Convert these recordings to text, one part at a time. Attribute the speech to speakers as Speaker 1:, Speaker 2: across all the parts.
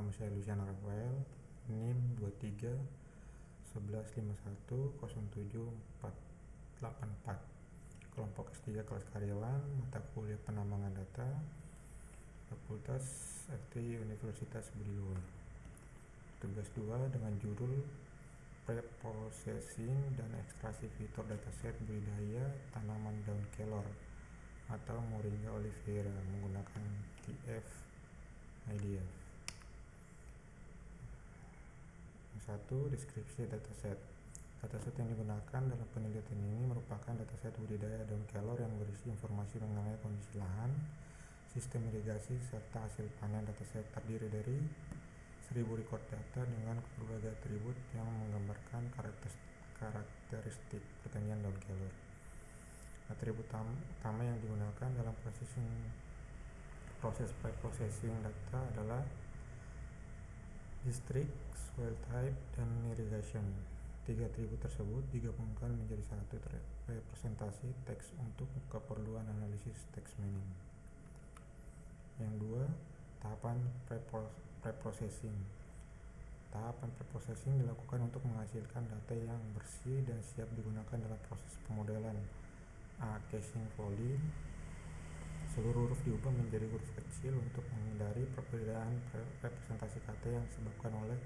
Speaker 1: Nama saya Lucian Rafael, NIM 23 11510744. Kelompok S3 kelas karyawan, mata kuliah penambangan data, Fakultas FT Universitas Budi Luhur. Tugas 2 dengan judul Preprocessing dan ekstraksi fitur dataset budidaya tanaman daun kelor atau Moringa oleifera menggunakan TF-IDF. 1. Deskripsi dataset. Dataset yang digunakan dalam penelitian ini merupakan dataset budidaya daun kelor yang berisi informasi mengenai kondisi lahan, sistem irigasi, serta hasil panen. Dataset terdiri dari 1000 record data dengan berbagai atribut yang menggambarkan karakteristik pertanian daun kelor. Atribut utama yang digunakan dalam proses preprocessing data adalah district, soil type, dan irrigation. 3 atribut tersebut digabungkan menjadi satu representasi teks untuk keperluan analisis text mining. Yang 2, tahapan preprocessing. Tahapan preprocessing dilakukan untuk menghasilkan data yang bersih dan siap digunakan dalam proses pemodelan. A. Caching volume. Seluruh huruf diubah menjadi huruf kecil untuk menghindari perbedaan representasi kata yang disebabkan oleh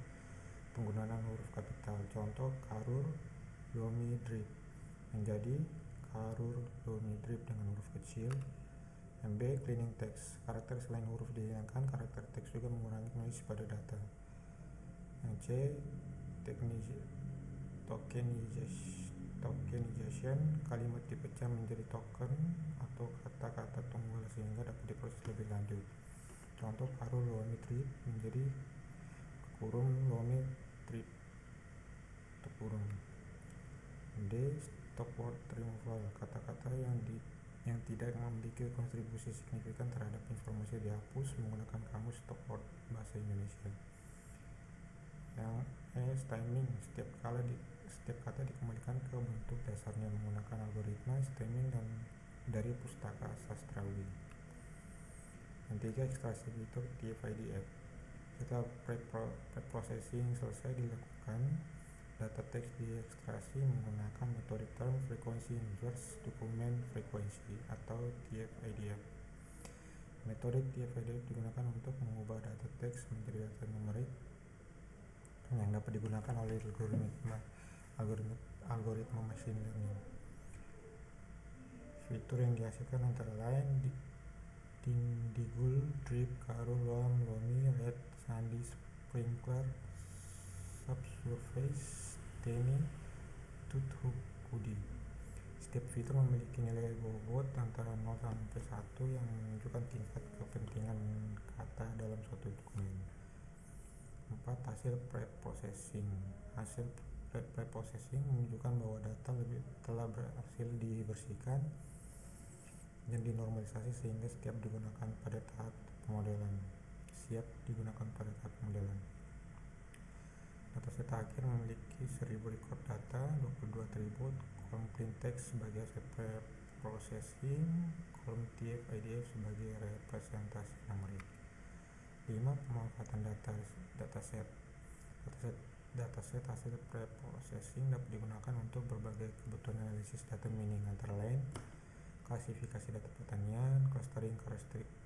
Speaker 1: penggunaan huruf kapital. Contoh, Karur Lomi Drip menjadi Karur Lomi Drip dengan huruf kecil. MB. Cleaning text. Karakter selain huruf dihilangkan, karakter teks juga mengurangi noise pada data. Yang C. Tokenization. Kalimat dipecah menjadi token atau kata-kata tunggal sehingga dapat diproses lebih lanjut. Contoh, Karur Lomi Drip menjadi kurung Lomi Drip kurung. D. Stop word removal. Kata-kata yang tidak memiliki kontribusi signifikan terhadap informasi dihapus menggunakan kamus stop word bahasa Indonesia. Yang E. Stemming. Setiap kata dikembalikan ke bentuk dasarnya menggunakan algoritma stemming dan dari pustaka sastrawi. Yang 3. Ekstraksi fitur TF-IDF. Setelah preprocessing selesai dilakukan, data teks diekstraksi menggunakan metode term frequency inverse document frequency atau TF-IDF. Metode TF-IDF digunakan untuk mengubah data teks menjadi data numerik yang dapat digunakan oleh algoritma machine learning. Fitur yang dihasilkan antara lain Dindigul Drip, Karur Lomi, Red Sandy Sprinkler, Subsurface, Teni, Tuthukudi. Setiap fitur memiliki nilai bobot antara 0 sampai 1 yang menunjukkan tingkat kepentingan kata dalam suatu dokumen. 4. Hasil preprocessing. Hasil preprocessing menunjukkan bahwa data telah berhasil dibersihkan dan dinormalisasi sehingga siap digunakan pada tahap pemodelan. Dataset akhir memiliki 1000 record data, 22 atribut, kolom clean text sebagai hasil preprocessing, kolom TF-IDF sebagai representasi numerik. 5. Pemanfaatan dataset. Dataset hasil preprocessing dapat digunakan untuk berbagai kebutuhan analisis data mining, antara lain klasifikasi data pertanian, clustering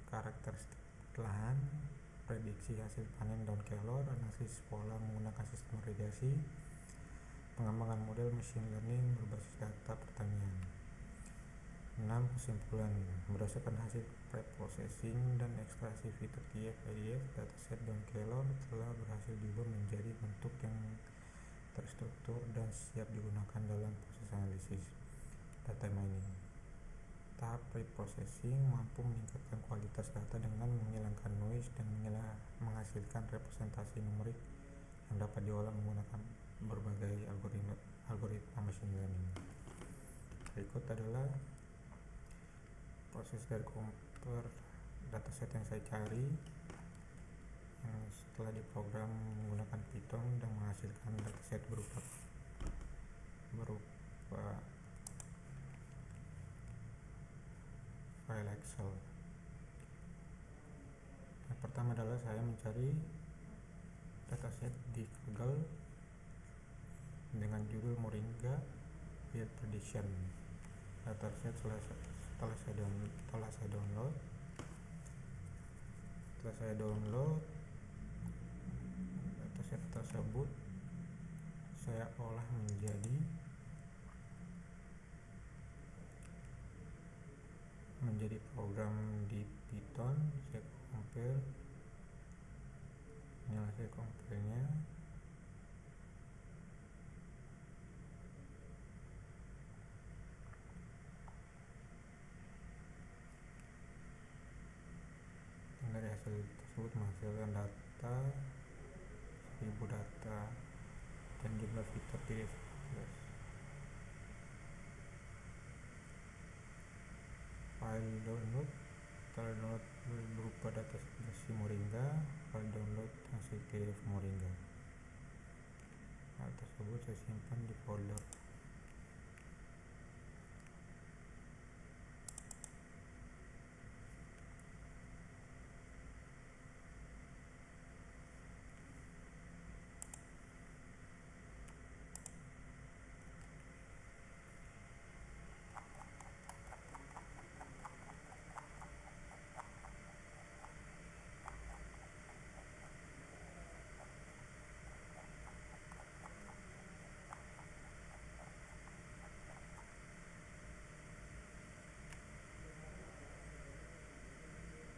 Speaker 1: karakteristik lahan, prediksi hasil panen daun kelor, analisis pola menggunakan sistem irigasi, pengembangan model machine learning berbasis data pertanian. 6. Kesimpulan. Berdasarkan hasil preprocessing dan ekstraksi fitur TF-IDF, dataset daun kelor telah berhasil diubah menjadi bentuk yang terstruktur dan siap digunakan dalam proses analisis data mining. Tahap preprocessing mampu meningkatkan kualitas data dengan menghilangkan noise dan menghasilkan representasi numerik yang dapat diolah menggunakan berbagai algoritma machine learning. Berikut adalah proses dari compare dataset yang saya cari yang setelah diprogram menggunakan Python dan menghasilkan dataset berupa file Excel. Yang pertama adalah saya mencari dataset di Kaggle dengan judul Moringa Field Prediction. Dataset setelah saya download dataset tersebut saya olah menjadi program di Python. Saya compile, saya compile-nya. Dari hasil tersebut menghasilkan data 1000 data dan jumlah fitur PDF. File download terdownload berupa data versi Moringa. File download hasil PDF Moringa. Hal tersebut saya simpan di folder.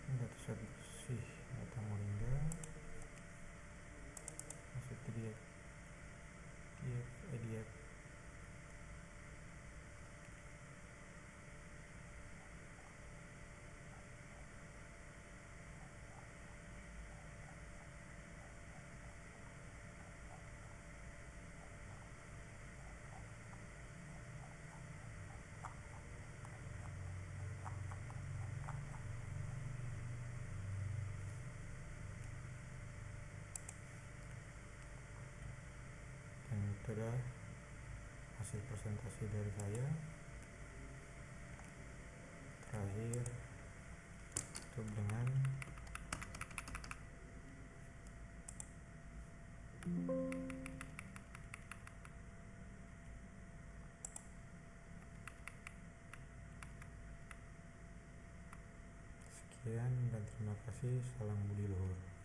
Speaker 1: Dataset bersih data Moringa hasil PDF dan itu adalah hasil presentasi dari saya. Terakhir tutup dengan sekian dan terima kasih. Salam budi luhur.